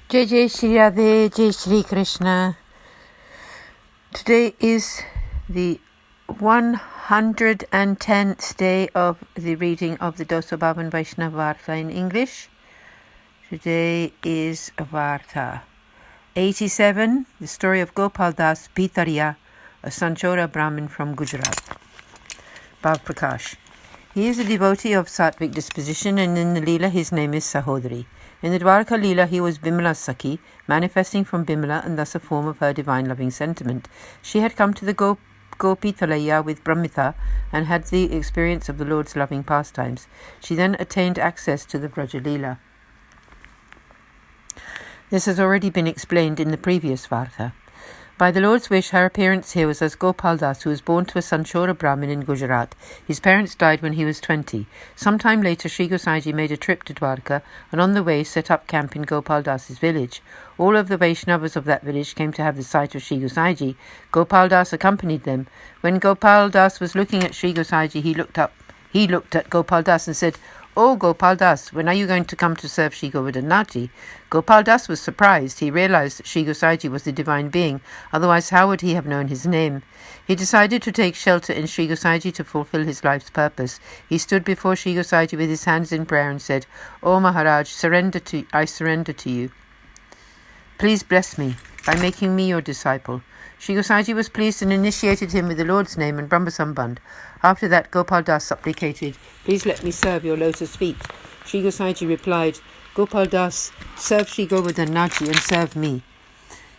Jai Jai Shri Radhe, Jai Shri Krishna. Today is the 110th day of the reading of the Dosobhavan Vaishnav Varta in English. Today is Varta. 87, the story of Gopal Das Bhitariya, a Sanchora Brahmin from Gujarat. Bhav Prakash. He is a devotee of Sattvic disposition, and in the Leela his name is Sahodri. In the Dwarka Leela he was Bimala's Sakhi, manifesting from Bimala and thus a form of her divine loving sentiment. She had come to the Gopi Talaya with Brahmitha and had the experience of the Lord's loving pastimes. She then attained access to the Vraja Leela. This has already been explained in the previous Varta. By the Lord's wish, her appearance here was as Gopal Das, who was born to a Sanchora Brahmin in Gujarat. His parents died when he was 20. Some time later, Sri Gosaiji made a trip to Dwarka and on the way set up camp in Gopal Das's village. All of the Vaishnavas of that village came to have the sight of Sri Gosaiji. Gopal Das accompanied them. When Gopal Das was looking at Sri Gosaiji, he looked at Gopal Das and said, "Oh, Gopal Das, when are you going to come to serve Sri Govardhanaji?" Gopal Das was surprised. He realized that Sri Gosaiji was the divine being, otherwise how would he have known his name? He decided to take shelter in Sri Gosaiji to fulfill his life's purpose. He stood before Sri Gosaiji with his hands in prayer and said, "O Maharaj, I surrender to you. Please bless me by making me your disciple." Sri Gosaiji was pleased and initiated him with the Lord's name and Brahma Sambandh. After that, Gopal Das supplicated, "Please let me serve your lotus feet." Sri Gosaiji replied, "Gopal Das, serve Sri Govardhanaji and serve me."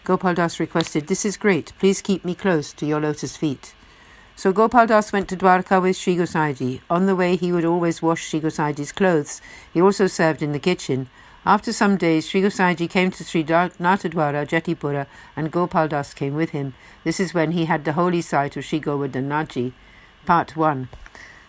Gopal Das requested, "This is great. Please keep me close to your lotus feet." So Gopal Das went to Dwarka with Sri Gosaiji. On the way, he would always wash Sri Gosaiji's clothes. He also served in the kitchen. After some days, Sri Gosaiji came to Sri Natadwara, Jetipura, and Gopal Das came with him. This is when he had the holy sight of Sri Govardhanaji. Part 1.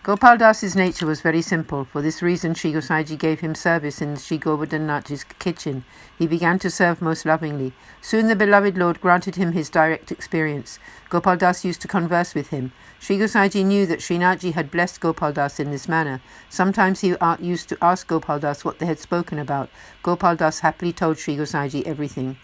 Gopal Das's nature was very simple. For this reason, Sri Gosaiji gave him service in Sri Govardhanaji's kitchen. He began to serve most lovingly. Soon the beloved Lord granted him his direct experience. Gopal Das used to converse with him. Sri Gosaiji knew that Srinathji had blessed Gopal Das in this manner. Sometimes he used to ask Gopal Das what they had spoken about. Gopal Das happily told Sri Gosaiji everything.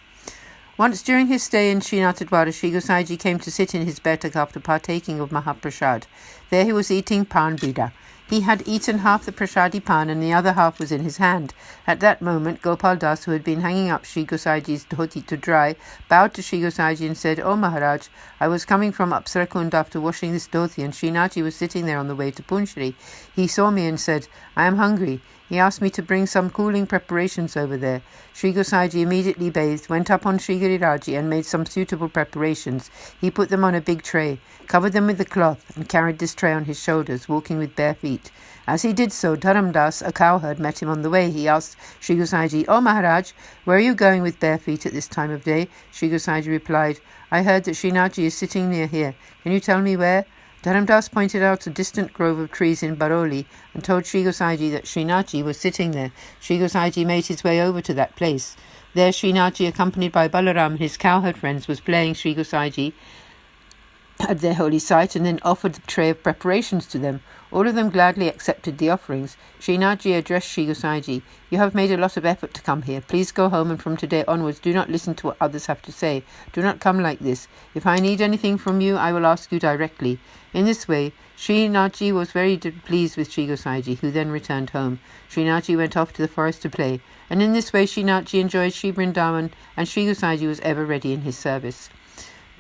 Once during his stay in Natadwara, Sri Gosaiji came to sit in his betak after partaking of Mahaprasad. There he was eating pan bida. He had eaten half the prasadi pan and the other half was in his hand. At that moment, Gopal Das, who had been hanging up Sri Gosaiji's dhoti to dry, bowed to Sri Gosaiji and said, "O Maharaj, I was coming from Apsarakund after washing this dhoti and Srinathji was sitting there on the way to Punchri. He saw me and said, 'I am hungry.' He asked me to bring some cooling preparations over there." Sri Gosaiji immediately bathed, went up on Sri Giriraji and made some suitable preparations. He put them on a big tray, covered them with the cloth, and carried this tray on his shoulders, walking with bare feet. As he did so, Dharamdas, a cowherd, met him on the way. He asked Sri Gosaiji, "O Maharaj, where are you going with bare feet at this time of day?" Sri Gosaiji replied, "I heard that Srinathji is sitting near here. Can you tell me where?" Dharamdas pointed out a distant grove of trees in Baroli and told Sri Gosaiji that Srinathji was sitting there. Sri Gosaiji made his way over to that place. There Srinathji, accompanied by Balaram and his cowherd friends, was playing Sri Gosaiji at their holy site and then offered the tray of preparations to them. All of them gladly accepted the offerings. Srinathji addressed Sri Gosaiji, "You have made a lot of effort to come here. Please go home and from today onwards do not listen to what others have to say. Do not come like this. If I need anything from you, I will ask you directly." In this way, Srinathji was very pleased with Sri Gosaiji, who then returned home. Srinathji went off to the forest to play, and in this way Srinathji enjoyed Sri Vrindavan, and Sri Gosaiji was ever ready in his service.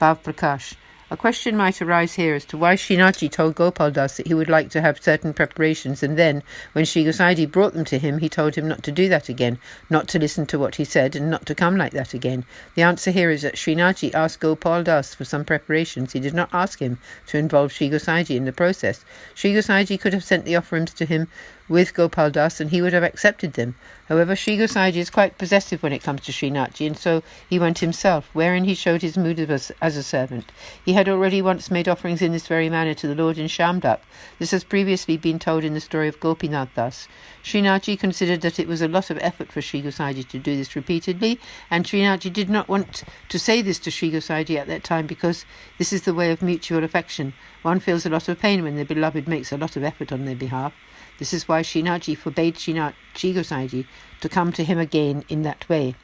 Bhav Prakash. A question might arise here as to why Srinathji told Gopal Das that he would like to have certain preparations, and then, when Sri Gosaiji brought them to him, he told him not to do that again, not to listen to what he said, and not to come like that again. The answer here is that Srinathji asked Gopal Das for some preparations. He did not ask him to involve Sri Gosaiji in the process. Sri Gosaiji could have sent the offerings to him with Gopal Das and he would have accepted them. However, Sri Gosaiji is quite possessive when it comes to Srinathji, and so he went himself, wherein he showed his mood as a servant. He had already once made offerings in this very manner to the Lord in Shamdak. This has previously been told in the story of Gopinath Das. Srinathji considered that it was a lot of effort for Sri Gosaiji to do this repeatedly, and Srinathji did not want to say this to Sri Gosaiji at that time because this is the way of mutual affection. One feels a lot of pain when the beloved makes a lot of effort on their behalf. This is why Srinathji forbade Sri Gosaiji to come to him again in that way.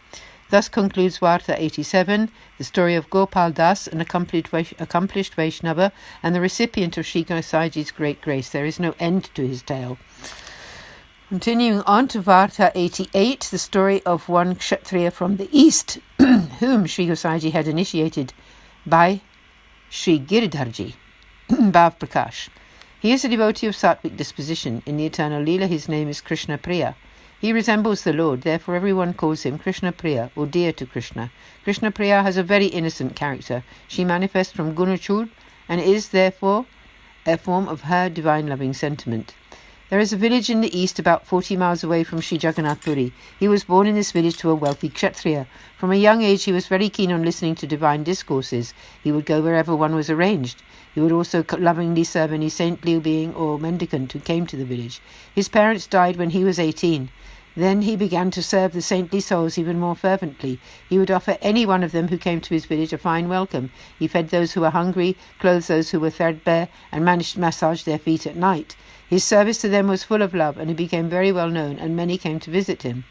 Thus concludes Varta 87, the story of Gopal Das, an accomplished Vaishnava and the recipient of Sri Gosaji's great grace. There is no end to his tale. Continuing on to Varta 88, the story of one Kshatriya from the east, whom Sri Gosaji had initiated by Sri Giridharji, Bhav Prakash. He is a devotee of Sattvic disposition. In the eternal Leela, his name is Krishna Priya. He resembles the Lord, therefore everyone calls him Krishna Priya, or dear to Krishna. Krishna Priya has a very innocent character. She manifests from Gunachur and is therefore a form of her divine loving sentiment. There is a village in the east about 40 miles away from Sri Jagannath Puri. He was born in this village to a wealthy Kshatriya. From a young age he was very keen on listening to divine discourses. He would go wherever one was arranged. He would also lovingly serve any saintly being or mendicant who came to the village. His parents died when he was 18. Then he began to serve the saintly souls even more fervently. He would offer any one of them who came to his village a fine welcome. He fed those who were hungry, clothed those who were threadbare, and managed to massage their feet at night. His service to them was full of love, and he became very well known, and many came to visit him.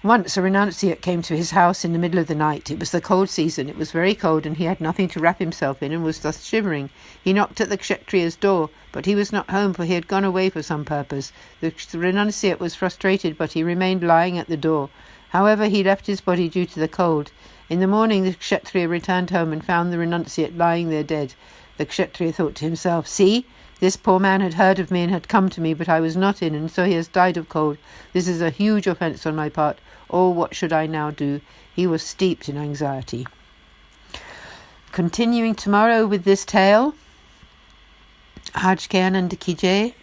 Once a renunciate came to his house in the middle of the night. It was the cold season. It was very cold, and he had nothing to wrap himself in and was thus shivering. He knocked at the Kshatriya's door, but he was not home, for he had gone away for some purpose. The renunciate was frustrated, but he remained lying at the door. However, he left his body due to the cold. In the morning the Kshatriya returned home and found the renunciate lying there dead. The Kshatriya thought to himself, "See, this poor man had heard of me and had come to me, but I was not in, and so he has died of cold. This is a huge offence on my part. Oh, what should I now do?" He was steeped in anxiety. Continuing tomorrow with this tale, Aaj ke Anand ki jai,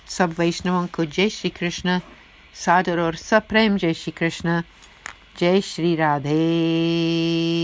sab Vaishnavan ko Jai Shri Krishna, Sadar aur Saprem Jai Shri Krishna, Jai Shri Radhe.